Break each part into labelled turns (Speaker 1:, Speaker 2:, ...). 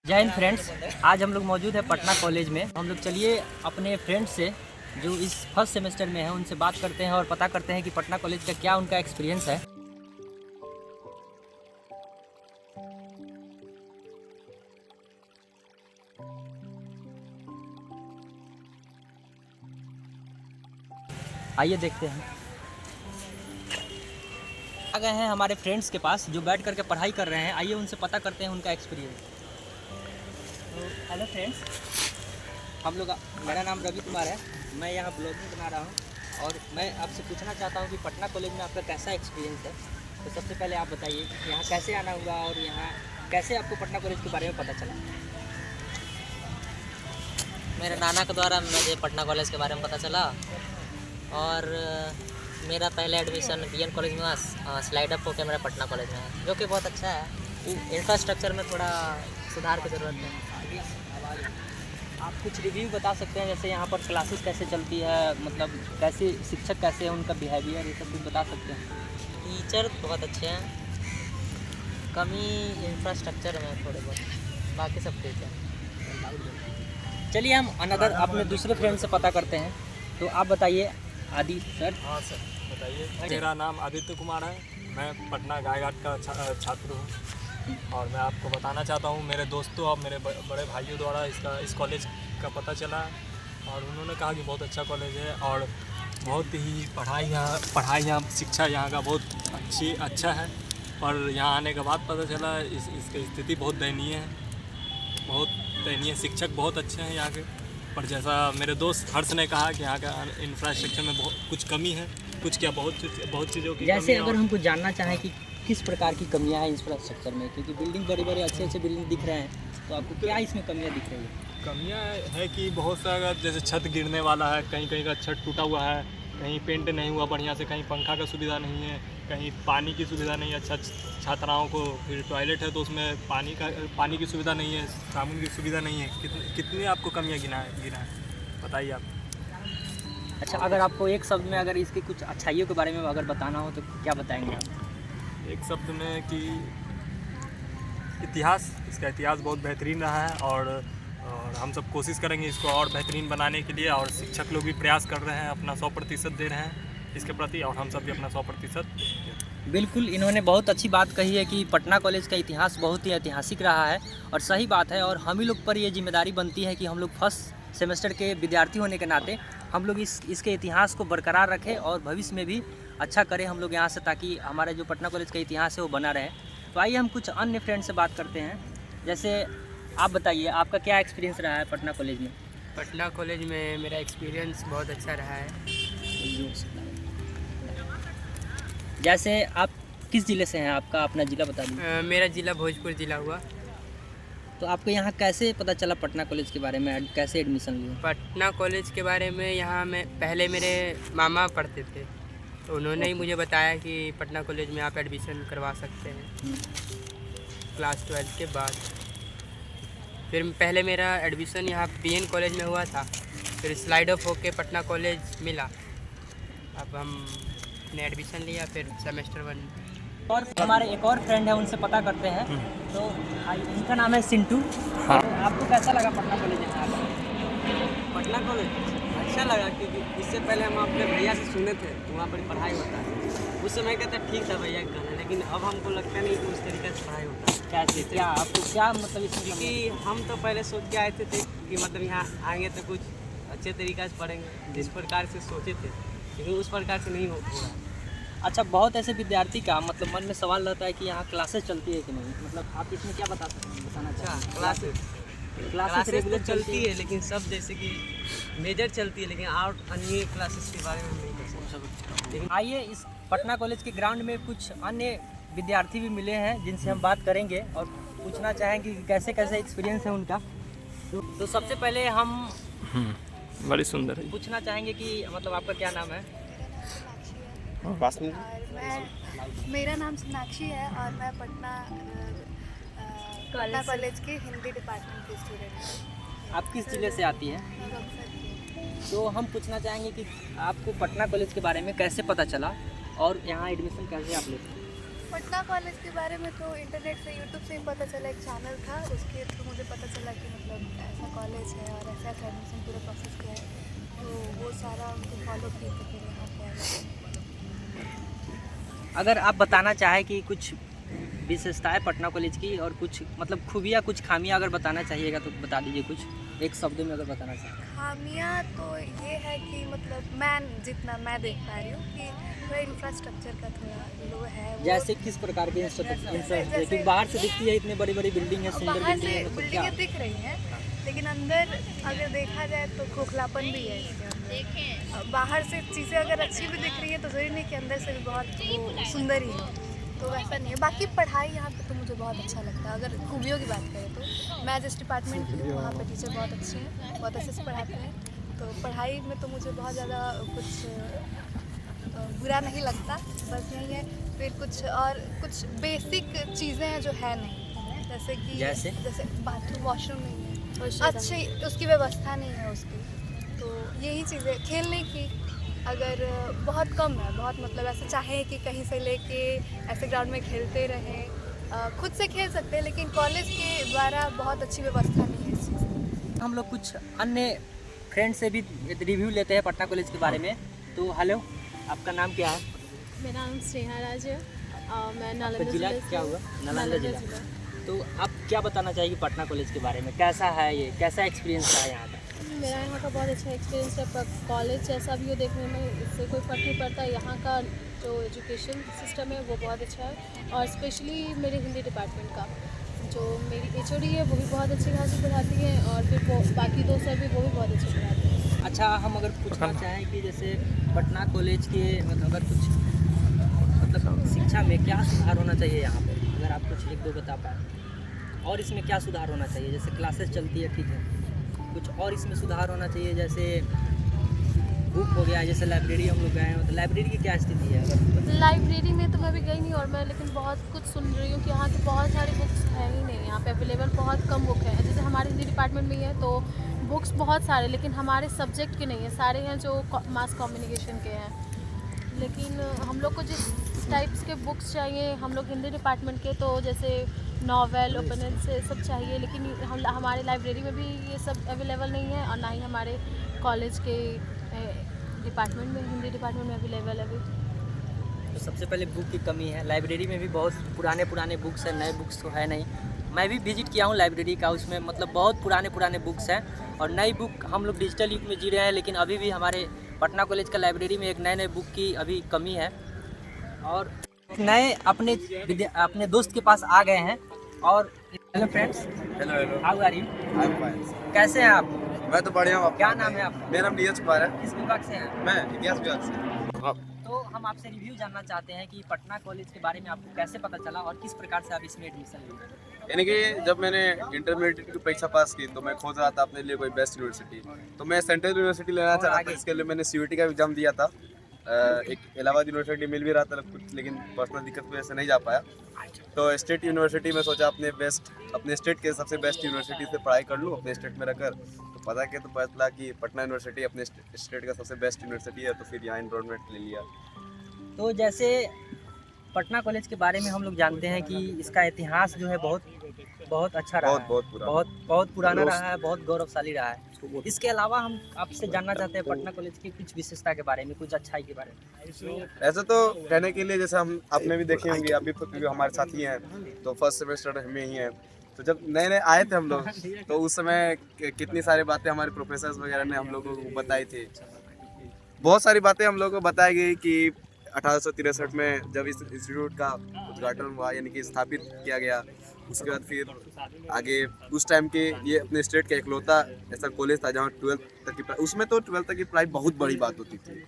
Speaker 1: जय हिंद फ्रेंड्स। आज हम लोग मौजूद है पटना कॉलेज में। हम लोग चलिए अपने फ्रेंड्स से जो इस फर्स्ट सेमेस्टर में है उनसे बात करते हैं और पता करते हैं कि पटना कॉलेज का क्या उनका एक्सपीरियंस है। आइए देखते हैं। आ गए हैं हमारे फ्रेंड्स के पास जो बैठ करके पढ़ाई कर रहे हैं। आइए उनसे पता करते हैं उनका एक्सपीरियंस। तो हेलो फ्रेंड्स, हम लोग मेरा नाम रवि कुमार है। मैं यहाँ ब्लॉगिंग बना रहा हूँ और मैं आपसे पूछना चाहता हूँ कि पटना कॉलेज में आपका कैसा एक्सपीरियंस है। तो सबसे पहले आप बताइए कि यहाँ कैसे आना हुआ और यहाँ कैसे आपको पटना कॉलेज के बारे में पता चला।
Speaker 2: मेरे नाना के द्वारा मुझे पटना कॉलेज के बारे में पता चला और मेरा पहले एडमिशन BN कॉलेज में हुआ। स्लाइड अप होकर मेरा पटना कॉलेज में है, जो कि बहुत अच्छा है। इंफ्रास्ट्रक्चर में थोड़ा सुधार की ज़रूरत है।
Speaker 1: आप कुछ रिव्यू बता सकते हैं, जैसे यहाँ पर क्लासेस कैसे चलती है, मतलब कैसे शिक्षक कैसे हैं, उनका बिहेवियर, ये सब कुछ बता सकते हैं।
Speaker 2: टीचर बहुत अच्छे हैं, कमी इंफ्रास्ट्रक्चर में थोड़े बहुत, बाकी सब ठीक है।
Speaker 1: चलिए हम अनदर अपने दूसरे फ्रेंड से पता करते हैं। तो आप बताइए आदि सर।
Speaker 3: हाँ सर बताइए। मेरा नाम आदित्य कुमार है, मैं पटना गायघाट का छात्र हूँ और मैं आपको बताना चाहता हूँ मेरे दोस्तों और मेरे बड़े भाइयों द्वारा इस कॉलेज का पता चला और उन्होंने कहा कि बहुत अच्छा कॉलेज है और बहुत ही पढ़ाई यहाँ शिक्षा यहाँ का बहुत अच्छा है। पर यहाँ आने के बाद पता चला इसकी स्थिति बहुत दयनीय है। शिक्षक बहुत अच्छे हैं यहाँ के, पर जैसा मेरे दोस्त हर्ष ने कहा कि यहाँ का इंफ्रास्ट्रक्चर में बहुत कुछ कमी है, कुछ क्या बहुत चीज़ों की
Speaker 1: जैसे अगर हमको जानना चाहें कि किस प्रकार की कमियां हैं इंफ्रास्ट्रक्चर में, क्योंकि बिल्डिंग बड़े अच्छे बिल्डिंग दिख रहे हैं, तो आपको क्या इसमें कमियां दिख रही है?
Speaker 3: कमियां है कि बहुत सारा जैसे छत गिरने वाला है, कहीं का छत टूटा हुआ है, कहीं पेंट नहीं हुआ बढ़िया से, कहीं पंखा का सुविधा नहीं है, कहीं पानी की सुविधा नहीं है। अच्छा छात्राओं को फिर टॉयलेट है तो उसमें पानी की सुविधा नहीं है, साबुन की सुविधा नहीं है। कितनी आपको कमियाँ गिना है बताइए आप।
Speaker 1: अच्छा, अगर आपको एक शब्द में अगर इसकी कुछ अच्छाइयों के बारे में अगर बताना हो तो क्या बताएंगे आप?
Speaker 3: एक शब्द में कि इसका इतिहास बहुत बेहतरीन रहा है और हम सब कोशिश करेंगे इसको और बेहतरीन बनाने के लिए, और शिक्षक लोग भी प्रयास कर रहे हैं, अपना 100% दे रहे हैं इसके प्रति, और हम सब भी अपना 100%।
Speaker 1: बिल्कुल, इन्होंने बहुत अच्छी बात कही है कि पटना कॉलेज का इतिहास बहुत ही ऐतिहासिक रहा है और सही बात है। और हम ही लोग पर ये जिम्मेदारी बनती है कि हम लोग फर्स्ट सेमेस्टर के विद्यार्थी होने के नाते हम लोग इसके इतिहास को बरकरार रखें और भविष्य में भी अच्छा करें हम लोग यहाँ से, ताकि हमारा जो पटना कॉलेज का इतिहास है वो बना रहे। तो आइए हम कुछ अन्य फ्रेंड से बात करते हैं। जैसे आप बताइए आपका क्या एक्सपीरियंस रहा है पटना कॉलेज में?
Speaker 4: पटना कॉलेज में मेरा एक्सपीरियंस बहुत अच्छा रहा है।
Speaker 1: जैसे आप किस ज़िले से हैं, आपका अपना ज़िला बता दीजिए।
Speaker 4: मेरा ज़िला भोजपुर ज़िला हुआ।
Speaker 1: तो आपको यहाँ कैसे पता चला पटना कॉलेज के बारे में, कैसे एडमिशन लिए?
Speaker 4: पटना कॉलेज के बारे में यहाँ में पहले मेरे मामा पढ़ते थे, तो उन्होंने ही मुझे बताया कि पटना कॉलेज में आप एडमिशन करवा सकते हैं क्लास 12 के बाद। फिर पहले मेरा एडमिशन यहाँ BN कॉलेज में हुआ था, फिर स्लाइड अप होके पटना कॉलेज मिला। अब हमने एडमिशन लिया फिर सेमेस्टर 1।
Speaker 1: और हमारे एक और फ्रेंड है, उनसे पता करते हैं। तो उनका नाम है सिंटू।
Speaker 3: हाँ।
Speaker 1: आपको कैसा लगा पटना कॉलेज यहाँ पर?
Speaker 5: पटना कॉलेज अच्छा लगा, क्योंकि इससे पहले हम अपने भैया से सुने थे तो वहाँ पर पढ़ाई होता है। उस समय कहते ठीक था भैया का कहना, लेकिन अब हमको लगता नहीं कि उस तरीके से पढ़ाई होता है।
Speaker 1: कैसे, क्या आपको क्या मतलब इसमें?
Speaker 5: क्योंकि हम तो पहले सोच के आए थे कि मतलब यहाँ आएंगे तो कुछ अच्छे तरीक़े से पढ़ेंगे, जिस प्रकार से सोचे थे, लेकिन उस प्रकार से नहीं हो रहा।
Speaker 1: अच्छा, बहुत ऐसे विद्यार्थी का मतलब मन में सवाल रहता है कि यहाँ क्लासेस चलती है कि नहीं, मतलब आप इसमें क्या बताना चाहते हैं?
Speaker 5: क्लासेस रेगुलर चलती है, लेकिन सब जैसे कि मेजर चलती है, लेकिन और अन्य क्लासेस के बारे में हम नहीं कर सकते। लेकिन
Speaker 1: आइए इस पटना कॉलेज के ग्राउंड में कुछ अन्य विद्यार्थी भी मिले हैं जिनसे हम बात करेंगे और पूछना चाहेंगे कि कैसे कैसे एक्सपीरियंस है उनका। तो सबसे पहले हम
Speaker 3: बड़ी सुंदर है।
Speaker 1: पूछना चाहेंगे कि मतलब आपका क्या नाम है?
Speaker 6: मेरा नाम सोनाक्षी है और मैं पटना कॉलेज के हिंदी डिपार्टमेंट की स्टूडेंट हूँ।
Speaker 1: आप किस जिले से आती हैं? तो हम पूछना चाहेंगे कि आपको पटना कॉलेज के बारे में कैसे पता चला और यहाँ एडमिशन कैसे आप लेते हैं?
Speaker 6: पटना कॉलेज के बारे में तो इंटरनेट से यूट्यूब से ही पता चला, एक चैनल था उसके थ्रू मुझे पता चला कि मतलब ऐसा कॉलेज है और ऐसा ऐसा एडमिशन पूरा प्रोसेस किया है, तो वो सारा उनको फॉलो किए तो फिर यहाँ पे आए।
Speaker 1: अगर आप बताना चाहें कि कुछ विशेषताएं पटना कॉलेज की और कुछ मतलब खूबियाँ कुछ खामियाँ अगर बताना चाहिएगा तो बता दीजिए कुछ एक शब्द में अगर बताना चाहें।
Speaker 6: खामियाँ तो ये है कि मतलब जितना मैं देख पा रही हूँ कि थोड़ा इंफ्रास्ट्रक्चर का थोड़ा लो है। वो
Speaker 1: जैसे किस प्रकार के इंफ्रास्ट्रक्चर क्योंकि बाहर से दिखती है इतनी बड़ी बड़ी बिल्डिंग है, सुंदर
Speaker 6: बाहर
Speaker 1: बिल्डिंग
Speaker 6: से
Speaker 1: है, मतलब क्या
Speaker 6: बिल्डिंगें दिख रही हैं लेकिन अंदर अगर देखा जाए तो खोखलापन भी है इसके अंदर। बाहर से चीज़ें अगर अच्छी भी दिख रही है तो ज़रूरी नहीं कि अंदर से भी बहुत वो सुंदर ही है, तो वैसा नहीं है। बाकी पढ़ाई यहाँ पे तो मुझे बहुत अच्छा लगता है। अगर खूबियों की बात करें तो मैं जिस डिपार्टमेंट की हूँ वहाँ पे टीचर बहुत अच्छे हैं, बहुत अच्छे से पढ़ाते हैं, तो पढ़ाई में तो मुझे बहुत ज़्यादा कुछ बुरा नहीं लगता। बस यही है, फिर कुछ बेसिक चीज़ें हैं जो है नहीं, जैसे कि जैसे बाथरूम वॉशरूम नहीं है, अच्छी उसकी व्यवस्था नहीं है उसकी, तो यही चीज़ें। खेलने की अगर बहुत कम है, बहुत मतलब ऐसे चाहे कि कहीं से लेके ऐसे ग्राउंड में खेलते रहें, खुद से खेल सकते हैं लेकिन कॉलेज के द्वारा बहुत अच्छी व्यवस्था नहीं है इस चीज़ की।
Speaker 1: हम लोग कुछ अन्य फ्रेंड से भी रिव्यू लेते हैं पटना कॉलेज के बारे में। तो हेलो, आपका नाम क्या है?
Speaker 7: मेरा नाम स्नेहा राज है और मैं
Speaker 1: आपका
Speaker 7: नालंदा
Speaker 1: जिला
Speaker 7: जिले
Speaker 1: क्या
Speaker 7: से
Speaker 1: हुआ?
Speaker 7: हूँ।
Speaker 1: नालंदा जिला। तो आप क्या बताना चाहिए पटना कॉलेज के बारे में? कैसा है ये, कैसा एक्सपीरियंस रहा यहाँ का?
Speaker 7: मेरा यहाँ का बहुत अच्छा एक्सपीरियंस है, पर कॉलेज जैसा भी हो देखने में इससे कोई फ़र्क नहीं पड़ता। यहाँ का जो एजुकेशन सिस्टम है वो बहुत अच्छा है, और स्पेशली मेरे हिंदी डिपार्टमेंट का जो मेरी HOD है वो भी बहुत अच्छी खासी पढ़ाती है, और फिर वो बाकी दो सर भी वो भी बहुत अच्छे पढ़ाते हैं।
Speaker 1: अच्छा, हम अगर पूछना चाहें कि जैसे पटना कॉलेज के मतलब अगर कुछ मतलब शिक्षा में क्या सुधार होना चाहिए यहाँ पे, अगर आप कुछ एक दो बता पाएँ, और इसमें क्या सुधार होना चाहिए? जैसे क्लासेस चलती है ठीक है, कुछ और इसमें सुधार होना चाहिए, जैसे बुक हो गया, जैसे लाइब्रेरी हम लोग गए हैं, तो लाइब्रेरी की क्या स्थिति है? अगर
Speaker 7: लाइब्रेरी में तो मैं भी गई नहीं, और मैं लेकिन बहुत कुछ सुन रही हूँ कि यहाँ की बहुत सारी बुक्स है ही नहीं, यहाँ पे अवेलेबल बहुत कम बुक है। जैसे हमारे हिंदी डिपार्टमेंट में ही है तो बुक्स बहुत सारे, लेकिन हमारे सब्जेक्ट के नहीं है, सारे हैं जो मास कम्युनिकेशन के हैं। लेकिन हम लोग को जिस टाइप्स के बुक्स चाहिए, हम लोग हिंदी डिपार्टमेंट के, तो जैसे नॉवेल ओपिनियन से सब चाहिए, लेकिन हमारे लाइब्रेरी में भी ये सब अवेलेबल नहीं है, और ना ही हमारे कॉलेज के डिपार्टमेंट में, हिंदी डिपार्टमेंट में अवेलेबल है अभी।
Speaker 1: तो सबसे पहले बुक की कमी है। लाइब्रेरी में भी बहुत पुराने बुक्स हैं, नए बुक्स तो है नहीं। मैं भी विजिट किया हूँ लाइब्रेरी का, उसमें मतलब बहुत पुराने बुक्स हैं, और नई बुक हम लोग डिजिटल युग में जी रहे हैं, लेकिन अभी भी हमारे पटना कॉलेज का लाइब्रेरी में एक नए बुक की अभी कमी है। और नए अपने दोस्त के पास आ गए हैं। और hello friends,
Speaker 8: hello
Speaker 1: how are you?
Speaker 8: I am fine.
Speaker 1: कैसे हैं आप?
Speaker 8: मैं तो बढ़िया हूँ।
Speaker 1: क्या नाम है आपका?
Speaker 8: मेरा नाम नीरज कुमार है।
Speaker 1: किस विभाग से हैं?
Speaker 8: मैं इतिहास विभाग से।
Speaker 1: तो हम आपसे रिव्यू जानना चाहते हैं कि पटना कॉलेज के बारे में आपको कैसे पता चला और किस प्रकार से आप इसमें एडमिशन लिए?
Speaker 8: यानी कि जब मैंने इंटरमीडिएट की परीक्षा पास की तो मैं खोज रहा था अपने लिए कोई बेस्ट यूनिवर्सिटी, तो मैं सेंट्रल यूनिवर्सिटी लेना चाह रहा था। इसके लिए मैंने CUET का एग्जाम दिया था। एक इलाहाबाद यूनिवर्सिटी मिल भी रहा था कुछ, लेकिन पर्सनल दिक्कत की वजह से नहीं जा पाया। तो स्टेट यूनिवर्सिटी में सोचा अपने स्टेट के सबसे बेस्ट यूनिवर्सिटी से पढ़ाई कर लूँ अपने स्टेट में रहकर। तो पता किया तो पता चला कि पटना यूनिवर्सिटी अपने स्टेट का सबसे बेस्ट यूनिवर्सिटी है, तो फिर यहाँ एनरोलमेंट ले लिया।
Speaker 1: तो जैसे पटना कॉलेज के बारे में हम लोग जानते हैं कि इसका इतिहास जो है बहुत अच्छा रहा है, बहुत पुराना रहा है, बहुत गौरवशाली रहा है। इसके अलावा हम आपसे जानना चाहते हैं पटना कॉलेज की कुछ विशेषता के बारे में, कुछ अच्छाई के बारे में।
Speaker 8: ऐसा तो कहने के लिए, जैसे हम आपने भी देखे होंगे, अभी क्योंकि हमारे साथी हैं तो फर्स्ट सेमेस्टर हमें ही है, तो जब नए आए थे हम लोग तो उस समय कितनी सारी बातें हमारे प्रोफेसर्स वगैरह ने हम लोगों को बताई थी। बहुत सारी बातें हम लोगों को बताई गई कि 1863 में जब इस इंस्टीट्यूट का उद्घाटन हुआ, यानी कि स्थापित किया गया, उसके बाद फिर आगे उस टाइम के ये अपने स्टेट का इकलौता ऐसा कॉलेज था जहाँ 12th तक की पढ़ाई, उसमें तो 12th तक की पढ़ाई बहुत बड़ी बात होती थी।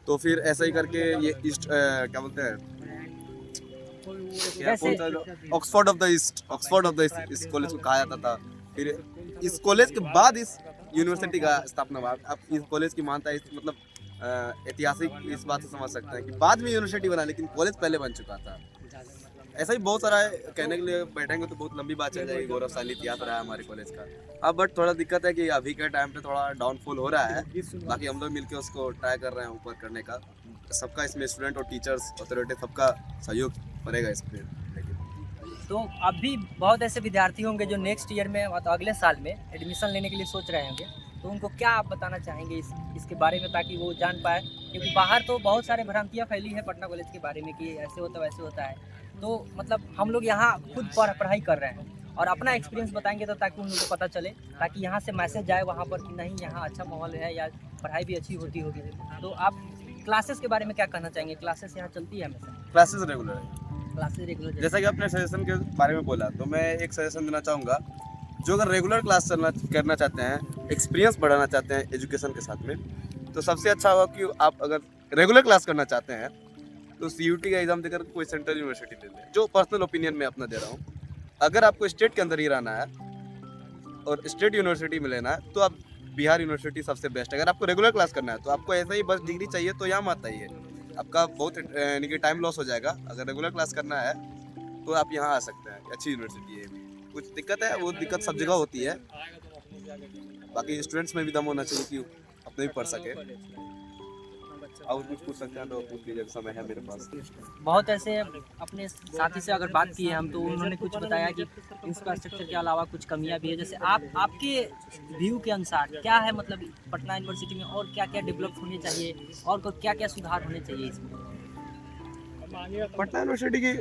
Speaker 8: तो फिर ऐसा ही करके ये ईस्ट क्या बोलते हैं, ऑक्सफोर्ड ऑफ द ईस्ट इस कॉलेज को कहा जाता था। फिर इस कॉलेज के बाद इस यूनिवर्सिटी का स्थापना हुआ। अब इस कॉलेज की मान्यता मतलब ऐतिहासिक इस बात से समझ सकते हैं कि बाद में यूनिवर्सिटी बना, लेकिन कॉलेज पहले बन चुका था। ऐसा ही बहुत सारा है, कहने के लिए बैठेंगे तो बहुत लंबी बात चल जाएगी। गौरवशाली इतिहास रहा है हमारे कॉलेज का। अब बट थोड़ा दिक्कत है कि अभी के टाइम पे थोड़ा डाउनफॉल हो रहा है, बाकी हम लोग मिलकर उसको ट्राई कर रहे हैं ऊपर करने का। सबका इसमें स्टूडेंट और टीचर्स अथॉरिटी सबका सहयोग पड़ेगा इस पर।
Speaker 1: तो अब भी बहुत ऐसे विद्यार्थी होंगे जो नेक्स्ट ईयर में मतलब अगले साल में एडमिशन लेने के लिए सोच रहे होंगे, तो उनको क्या आप बताना चाहेंगे इसके बारे में, ताकि वो जान पाए? क्योंकि बाहर तो बहुत सारे भ्रांतियाँ फैली है पटना कॉलेज के बारे में कि ऐसे होता वैसे होता है। तो मतलब हम लोग यहाँ खुद पढ़ाई कर रहे हैं और अपना एक्सपीरियंस बताएंगे तो ताकि उन लोगों को पता चले, ताकि यहाँ से मैसेज जाए वहाँ पर कि नहीं यहाँ अच्छा माहौल है या पढ़ाई भी अच्छी होती होगी। तो आप क्लासेस के बारे में क्या कहना चाहेंगे? क्लासेस यहाँ चलती है हमेशा?
Speaker 8: क्लासेस रेगुलर है।
Speaker 1: Classes regular?
Speaker 8: जैसा कि आपने सजेशन के बारे में बोला, तो मैं एक सजेशन देना चाहूँगा, जो अगर रेगुलर क्लास करना चाहते हैं, एक्सपीरियंस बढ़ाना चाहते हैं एजुकेशन के साथ में, तो सबसे अच्छा होगा कि आप अगर रेगुलर क्लास करना चाहते हैं तो CUT का एग्ज़ाम देकर कोई सेंट्रल यूनिवर्सिटी ले लें। जो पर्सनल ओपिनियन में अपना दे रहा हूँ, अगर आपको स्टेट के अंदर ही रहना है और स्टेट यूनिवर्सिटी में लेना है तो आप बिहार यूनिवर्सिटी सबसे बेस्ट है। अगर आपको रेगुलर क्लास करना है तो आपको ऐसा ही बस डिग्री चाहिए तो यहाँ मत आइए, आपका बहुत यानी कि टाइम लॉस हो जाएगा। अगर रेगुलर क्लास करना है तो आप यहाँ आ सकते हैं, अच्छी यूनिवर्सिटी है। कुछ दिक्कत है, वो दिक्कत सब जगह होती है, बाकी स्टूडेंट्स में भी दम होना चाहिए कि अपने भी पढ़ सके। और कुछ पूछ सकते हैं तो पूछ लीजिए, समय है मेरे पास।
Speaker 1: बहुत ऐसे अपने साथी से अगर बात की है हम, तो उन्होंने कुछ बताया कि इंफ्रास्ट्रक्चर के अलावा कुछ कमियां भी है। जैसे आपके व्यू के अनुसार क्या है, मतलब पटना यूनिवर्सिटी में और क्या क्या डेवलप होने चाहिए और क्या क्या सुधार होने चाहिए इसमें?
Speaker 8: पटना यूनिवर्सिटी की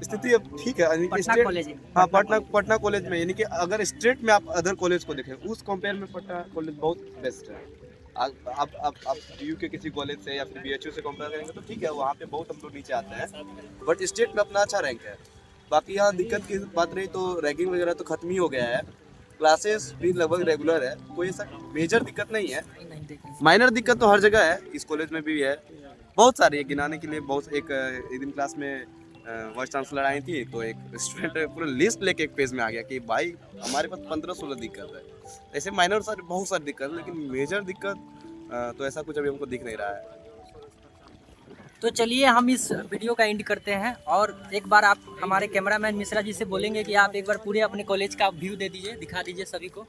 Speaker 8: स्थिति अब ठीक है, यानी कि
Speaker 1: पटना
Speaker 8: स्टेट,
Speaker 1: कॉलेज?
Speaker 8: हाँ पटना कॉलेज में, यानी कि अगर स्टेट में आप अदर कॉलेज को देखें उस कंपेयर में पटना कॉलेज बहुत बेस्ट है। आप DU के किसी कॉलेज से या फिर BHU से कंपेयर करेंगे तो ठीक है, वहाँ पे बहुत हम लोग नीचे आते हैं, बट स्टेट में अपना अच्छा रैंक है। बाकी यहाँ दिक्कत की बात रही तो रैंकिंग वगैरह तो खत्म ही हो गया है, क्लासेस भी लगभग रेगुलर है, कोई ऐसा मेजर दिक्कत नहीं है। माइनर दिक्कत तो हर जगह है, इस कॉलेज में भी है, बहुत सारी है, गिनाने के लिए बहुत। एक दिन क्लास में वाइस चांसलर आई थी तो एक स्टूडेंट पूरा लिस्ट लेके एक पेज में आ गया कि भाई हमारे पास 15-16 दिक्कत है। ऐसे माइनर सारी बहुत सारी दिक्कत है, लेकिन मेजर दिक्कत तो ऐसा कुछ अभी हमको दिख नहीं रहा है।
Speaker 1: तो चलिए हम इस वीडियो का एंड करते हैं, और एक बार आप हमारे कैमरामैन मिश्रा जी से बोलेंगे कि आप एक बार पूरे अपने कॉलेज का व्यू दे दीजिए, दिखा दीजिए सभी को।